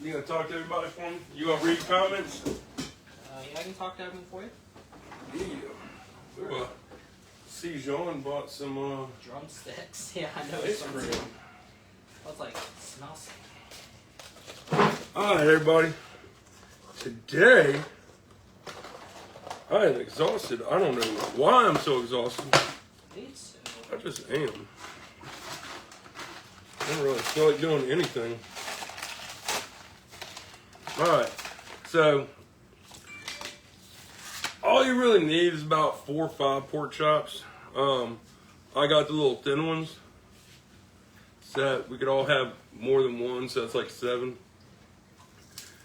You gonna talk to everybody for me? You gonna read comments? Yeah, I can talk to everyone for you. Yeah. See, Jean bought some Drumsticks. Yeah, I know ice it's cream. It's like, it smells. Alright, everybody. Today, I am exhausted. I don't know why I'm so exhausted. Me too. I just am. I don't really feel like doing anything. Alright, so all you really need is about 4 or 5 pork chops. I got the little thin ones, so we could all have more than one, so that's like 7.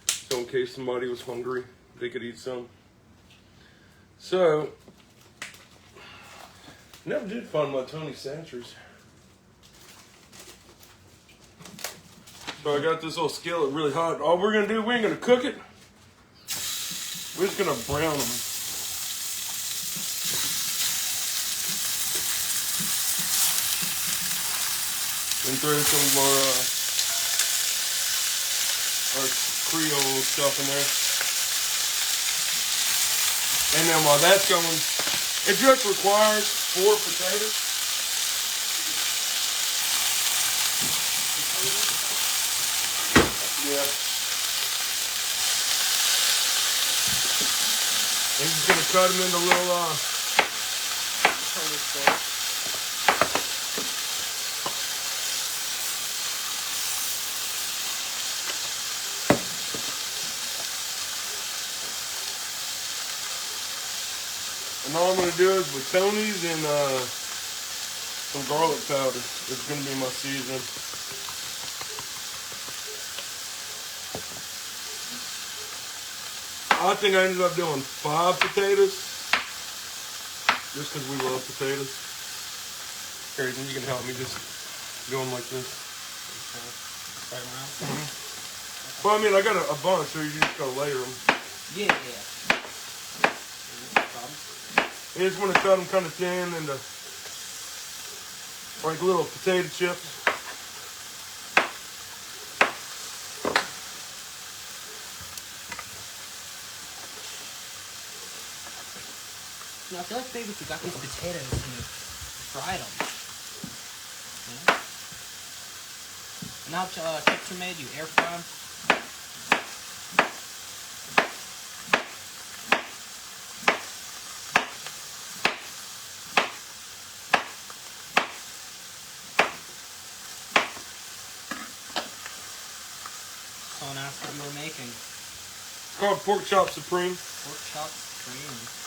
So in case somebody was hungry, they could eat some. So, never did find my Tony Sanchers. So I got this little skillet really hot. All we're gonna do, we ain't gonna cook it. We're just gonna brown them. And throw some of our Creole stuff in there. And then while that's going, it just requires 4 potatoes. Yeah. I'm just gonna cut them into little and all I'm gonna do is with Tony's and some garlic powder. It's gonna be my season. I think I ended up doing 5 potatoes, just because we love potatoes. Here, you can help me just do them like this. Right around? Mm-hmm. Well, I mean, I got a bunch, so you just gotta layer them. Yeah. You just want to cut them kind of thin into like little potato chips. You know, I feel like maybe if you got these potatoes and you fried them. You know? And now chips are made, you air fry them. Someone asked what you were making. It's called Pork Chop Supreme. Pork chop supreme.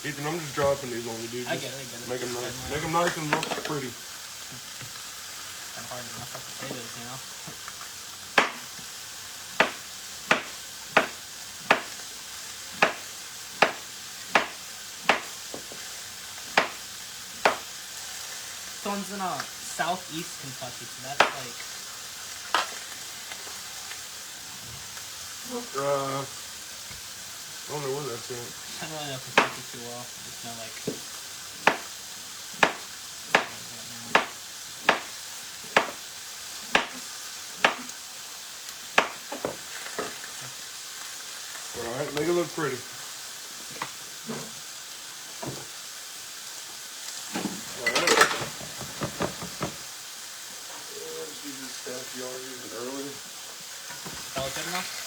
Ethan, I'm just dropping these on you, dude. I get it. Make them nice. Make them nice and look pretty. Kind of hard to mess up potatoes, you know? This one's in southeast Kentucky, so that's like... I don't know where that's at. I don't really know Kentucky too well. I just know, like... Alright, make it look pretty. Alright. Let's use this stuff you are using earlier. That was good enough?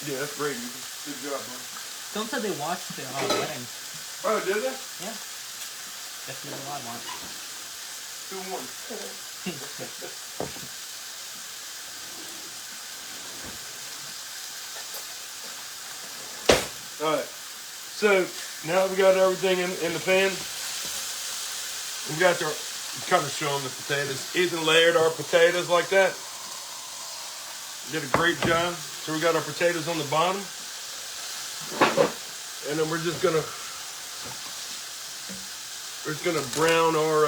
Yeah, that's great. Good job, man. Someone said they watched the wedding. Oh, did they? Yeah. Definitely a lot more. 2-1. Alright, so now we got everything in the pan. We got our, kind of show them the potatoes. Ethan layered our potatoes like that. Did a great job. So we got our potatoes on the bottom. And then we're just gonna brown our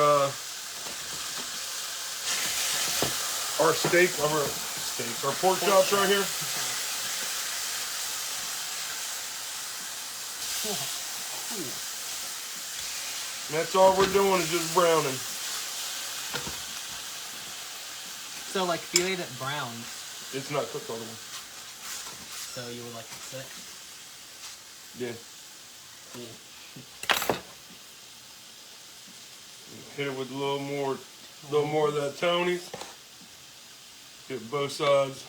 our pork chops right here. And that's all we're doing is just browning. So like if you ate it brown, It's not cooked all the way. so you would like it thick. Yeah. Cool. Hit it with a little more of that Tony's. Get both sides.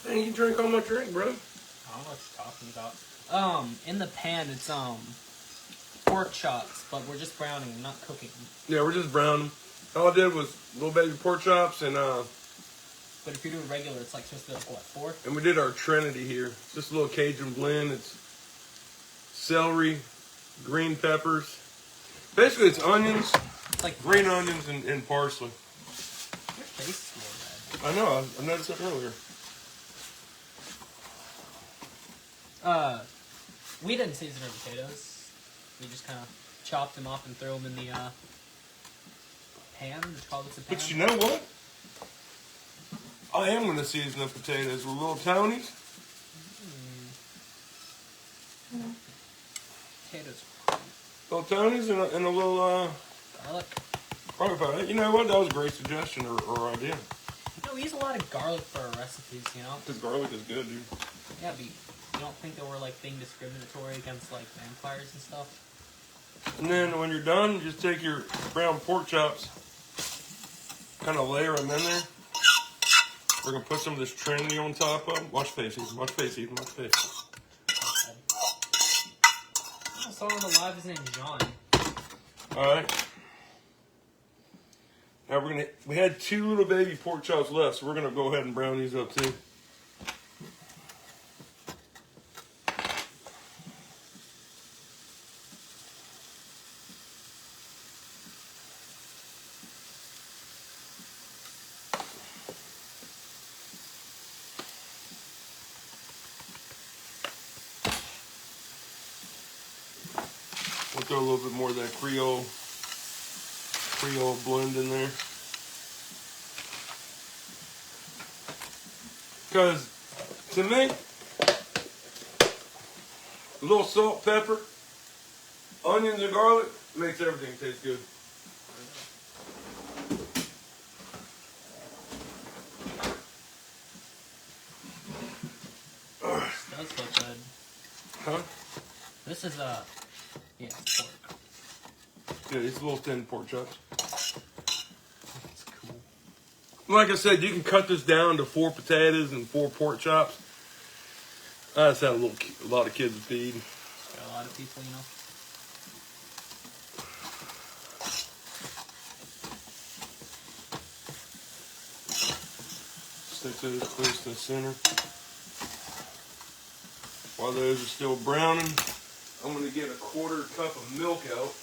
Dang, you drink all my drink, bro. I don't know what you're talking about. In the pan it's pork chops, but we're just browning them, not cooking them. Yeah, we're just browning. All I did was little baby pork chops and But if you're doing regular, it's like supposed to be like what, 4? and we did our Trinity here. It's just a little Cajun blend. It's celery, green peppers. Basically, it's onions, It's like green onions, and parsley. Your face is more red. I know. I noticed that earlier. We didn't season our potatoes. We just kind of chopped them up and threw them in the pan. Just call it a pan. But you know what? I am going to season the potatoes with little Tony's. Potatoes. Little Tony's and a little Garlic. garlic powder. You know what? That was a great suggestion or idea. No, we use a lot of garlic for our recipes, you know? Because garlic is good, dude. Yeah, but you don't think that we're like being discriminatory against like vampires and stuff? And then when you're done, just take your brown pork chops, kind of layer them in there. We're going to put some of this Trinity on top of them. Watch face, Ethan. Watch face, Ethan. Watch face. I saw on the live, his name's John. Alright. Now we had 2 little baby pork chops left, so we're going to go ahead and brown these up too. We'll throw a little bit more of that Creole blend in there. Because to me, a little salt, pepper, onions, and garlic makes everything taste good. This does look good. Huh? This is yeah, it's pork. Yeah, it's a little thin pork chops. It's cool. Like I said, you can cut this down to 4 potatoes and 4 pork chops. I just had a lot of kids to feed. Got a lot of people, you know. Stick those close to the center. While those are still browning, I'm going to get a 1/4 cup of milk out.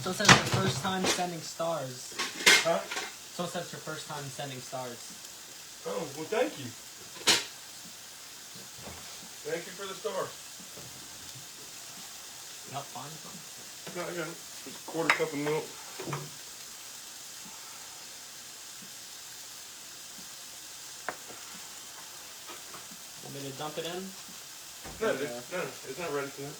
So it says your first time sending stars. Huh? So it says your first time sending stars. Oh, well, thank you. Thank you for the star. Not fine. No, I got it. Just a 1/4 cup of milk. Want me to dump it in? No, it's not ready for that.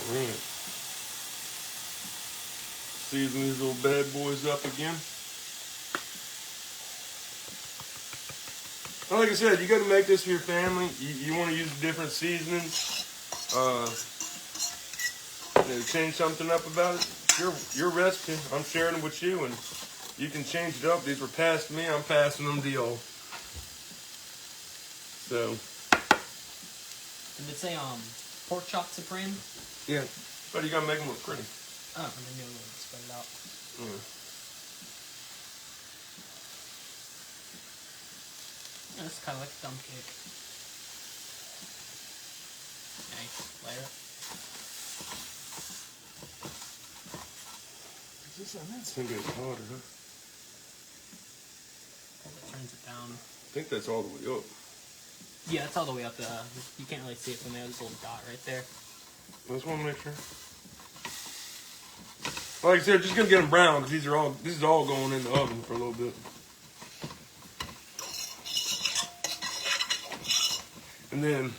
Alright. Season these little bad boys up again. Well, like I said, you got to make this for your family. You want to use different seasonings. Change something up about it. Your recipe. I'm sharing it with you, and you can change it up. These were passed to me. I'm passing them to y'all. So. Did it say pork chop supreme? Yeah. But you gotta make them look pretty. Oh, and then you'll spread it out. Yeah. Yeah, it's kind of like a dump cake. Nice layer. That thing gets hotter, huh? It turns it down. I think that's all the way up. Yeah, it's all the way up. You can't really see it from there. There's a little dot right there. I just want to make sure. Like I said, just gonna get them brown because this is all going in the oven for a little bit. And then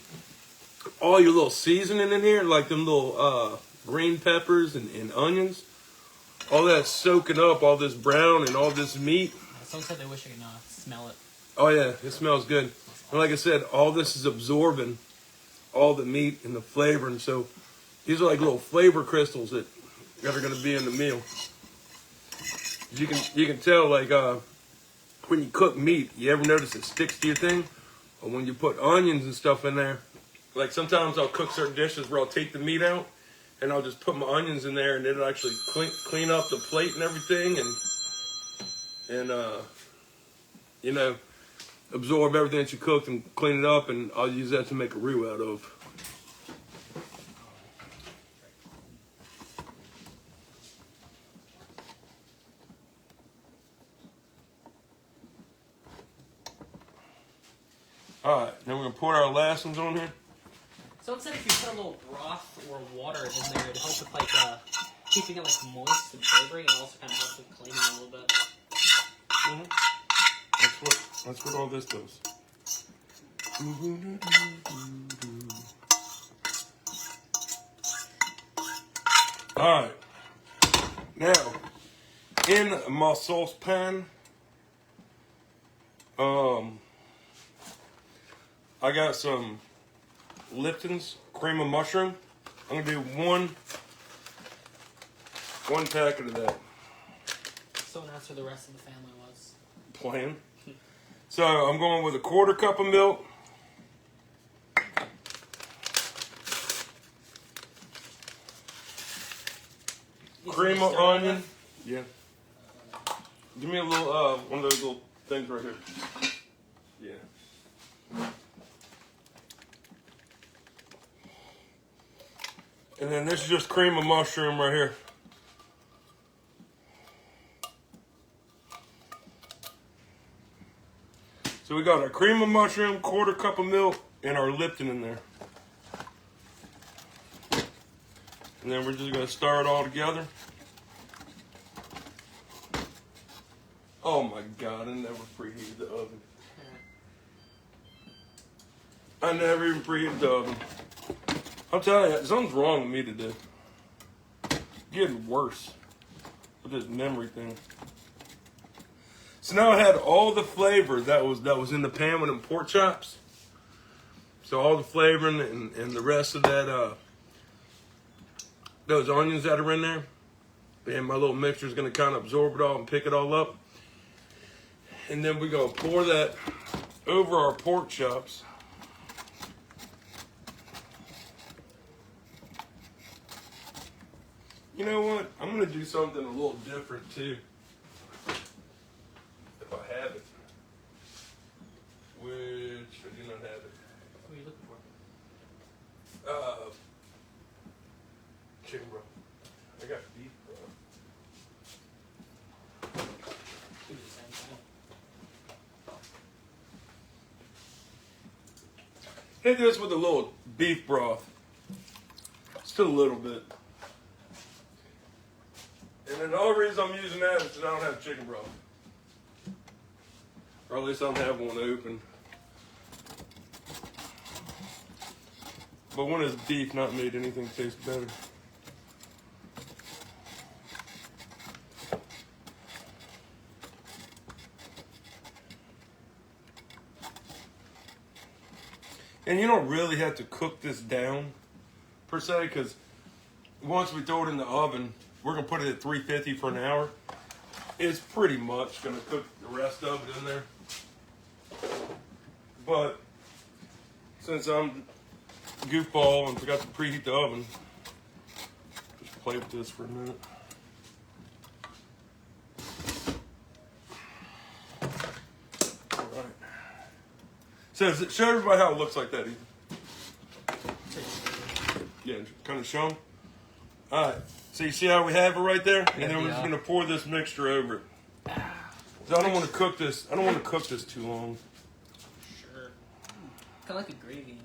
all your little seasoning in here, like them little green peppers and onions, all that's soaking up all this brown and all this meat. Someone said they wish I could smell it. Oh yeah, it smells good. And like I said, all this is absorbing all the meat and the flavor, and so these are like little flavor crystals that are going to be in the meal. You can tell, like when you cook meat, you ever notice it sticks to your thing? Or when you put onions and stuff in there, like sometimes I'll cook certain dishes where I'll take the meat out and I'll just put my onions in there, and it'll actually clean up the plate and everything, and you know, absorb everything that you cooked and clean it up, and I'll use that to make a roux out of. Alright, then we're going to pour our last ones on here. Someone said if you put a little broth or water in there, it helps with like keeping it like moist and flavoring, and also kind of helps with cleaning a little bit. Mm-hmm. That's what all this does. Alright. Now, in my saucepan, I got some Lipton's cream of mushroom. I'm gonna do one packet of that. Someone asked who the rest of the family was. Plain. So I'm going with a 1/4 cup of milk. Cream of onion. Yeah. Give me a little one of those little things right here. Yeah. And then this is just cream of mushroom right here. So we got our cream of mushroom, 1/4 cup of milk, and our Lipton in there. And then we're just gonna stir it all together. Oh my God, I never preheated the oven. I never even preheated the oven. I'm telling you, something's wrong with me today. Getting worse with this memory thing. So now I had all the flavor that was in the pan with them pork chops. So all the flavoring and the rest of that, those onions that are in there, and my little mixture is going to kind of absorb it all and pick it all up. And then we're going to pour that over our pork chops. You know what? I'm going to do something a little different too. If I have it. Which I do not have it. What are you looking for? Chicken broth. I got beef broth. Do the same thing. Hit this with a little beef broth. Just a little bit. And then the only reason I'm using that is because I don't have chicken broth. Or at least I don't have one open. But when it's beef, not meat, anything tastes better. And you don't really have to cook this down, per se, because once we throw it in the oven, we're going to put it at 350 for an hour. It's pretty much going to cook the rest of it in there. But since I'm goofball and forgot to preheat the oven, just play with this for a minute. All right. So show everybody how it looks like that, Ethan. Yeah, kind of show them. All right. So you see how we have it right there? And then we're Yeah. just gonna pour this mixture over it. So I don't want to cook this. I don't want to cook this too long. Sure. Kind of like a gravy,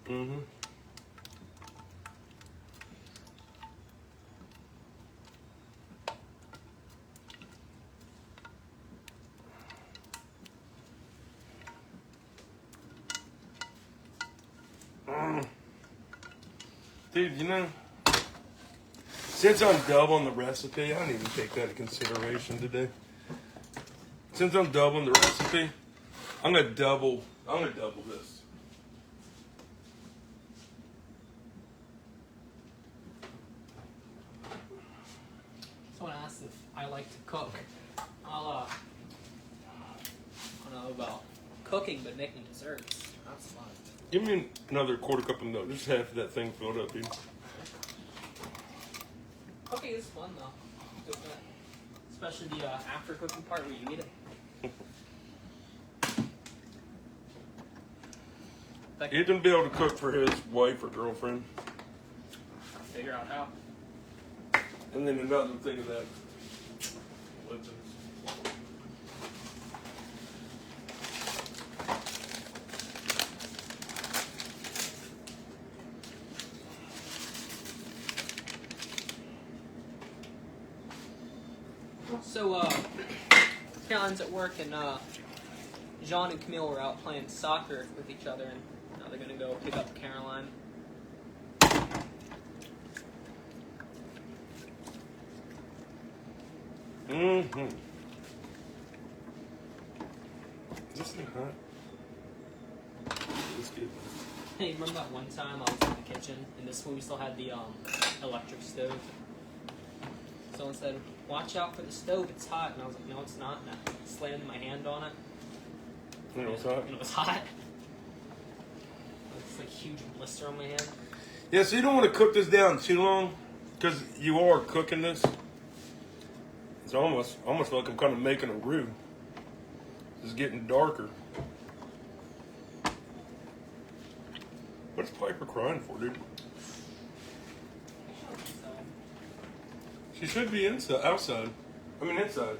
you know? Mm-hmm. Dude, you know, since I'm doubling the recipe, I didn't even take that into consideration today. Since I'm doubling the recipe, I'm gonna double this. Someone asked if I like to cook. I don't know about cooking, but making desserts. That's fun. Give me another quarter cup of milk. Just half of that thing filled up, dude. Cooking is fun though. Good for that. Especially the after cooking part where you eat it. He's gonna be able to cook for his wife or girlfriend. Figure out how. And then another thing of that. Lipton's. So, Caroline's at work, and Jean and Camille were out playing soccer with each other, and now they're gonna go pick up Caroline. Mm-hmm. Is this thing hot? It's good. Hey, remember that one time I was in the kitchen, and this one we still had the electric stove? Someone said, "Watch out for the stove, it's hot." And I was like, "No, it's not." And I slammed my hand on it. You know what's hot? And it was hot. It's like a huge blister on my hand. Yeah, so you don't want to cook this down too long, because you are cooking this. It's almost like I'm kind of making a roux. It's getting darker. What's Piper crying for, dude? She should be outside. I mean, inside.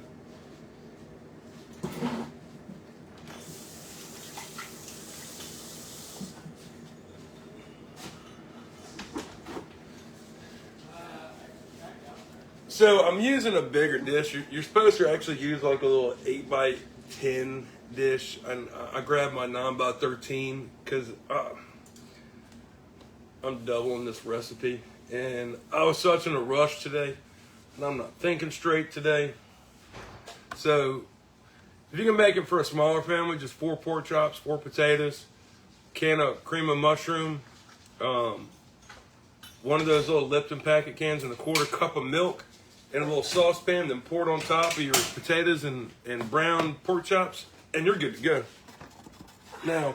So I'm using a bigger dish. You're supposed to actually use like a little 8x10 dish, and I grabbed my 9x13 because I'm doubling this recipe, and I was such in a rush today, and I'm not thinking straight today. So if you can make it for a smaller family, just 4 pork chops, 4 potatoes, can of cream of mushroom, one of those little Lipton packet cans, and a quarter cup of milk in a little saucepan, then pour it on top of your potatoes and brown pork chops, and you're good to go. Now,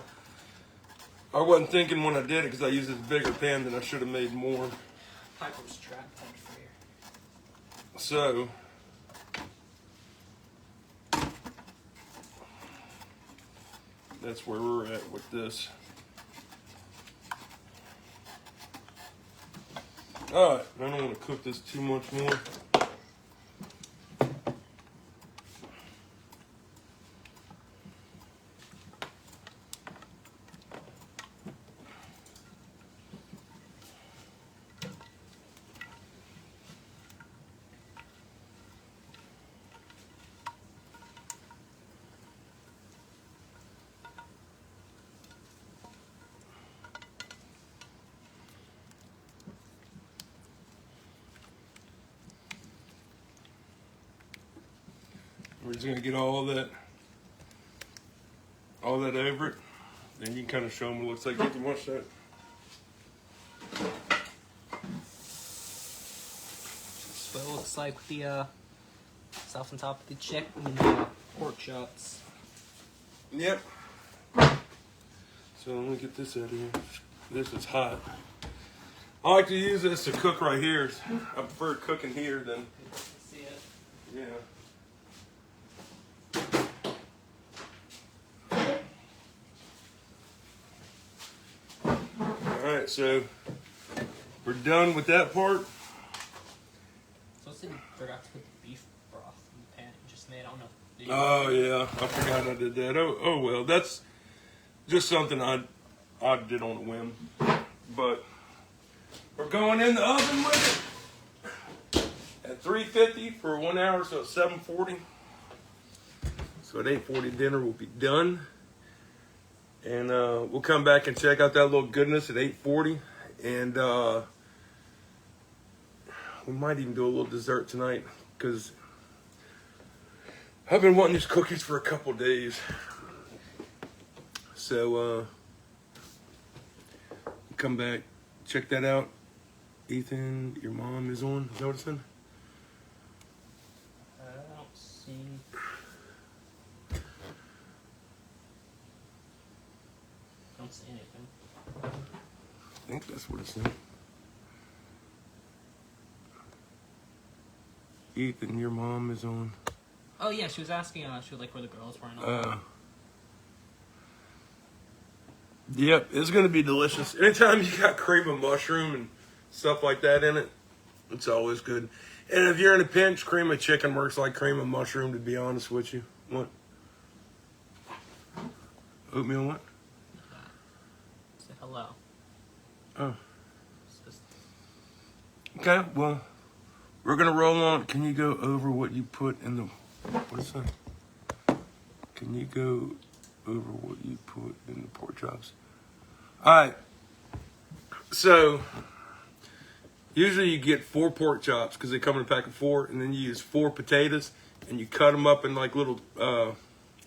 I wasn't thinking when I did it because I used this bigger pan than I should have made more. Piper's trap tent for you. So, that's where we're at with this. Alright, I don't want to cook this too much more. We're just gonna get all that over it. Then you can kind of show them what it looks like. You can watch that. That's what it looks like with the stuff on top of the chicken and the pork chops. Yep. So let me get this out of here. This is hot. I like to use this to cook right here. I prefer cooking here than, See it? yeah. Alright, so we're done with that part. don't know. Oh yeah, I forgot I did that. Oh well, that's just something I did on a whim. But we're going in the oven with it at 350 for 1 hour, so it's 740. So at 840 dinner will be done. And we'll come back and check out that little goodness at 840. And we might even do a little dessert tonight because I've been wanting these cookies for a couple days. So come back, check that out. Ethan, your mom is on. Is that what it's in? I don't see. Don't see anything. I think that's what it's in. Ethan, your mom is on. Oh yeah, she was asking. She was like, where the girls were and all that. Yep, it's gonna be delicious. Anytime you got cream of mushroom and stuff like that in it, it's always good. And if you're in a pinch, cream of chicken works like cream of mushroom, to be honest with you. What? Oatmeal what? Say hello. Oh. Okay, well, we're gonna roll on. Can you go over what you put in the, what's that? Can you go over what you put in the pork chops? All right, so usually you get 4 pork chops because they come in a pack of 4, and then you use 4 potatoes, and you cut them up in like little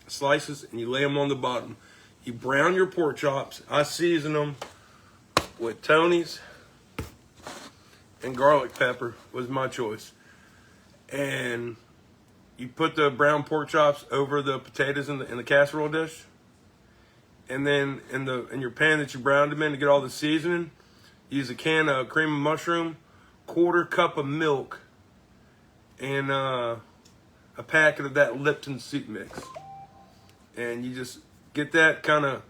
slices, and you lay them on the bottom. You brown your pork chops. I season them with Tony's and garlic pepper was my choice. And you put the brown pork chops over the potatoes in the casserole dish. And then in your pan that you browned them in to get all the seasoning, use a can of cream of mushroom, 1/4 cup of milk, and a packet of that Lipton soup mix. And you just get that kind of,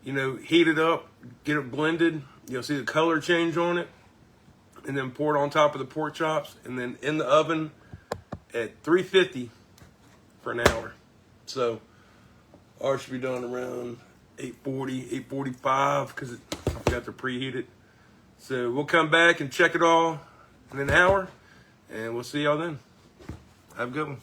heat it up, get it blended. You'll see the color change on it. And then pour it on top of the pork chops. And then in the oven at 350 for an hour. So ours should be done around 840, 845 because I forgot to preheat it. So we'll come back and check it all in an hour. And we'll see y'all then. Have a good one.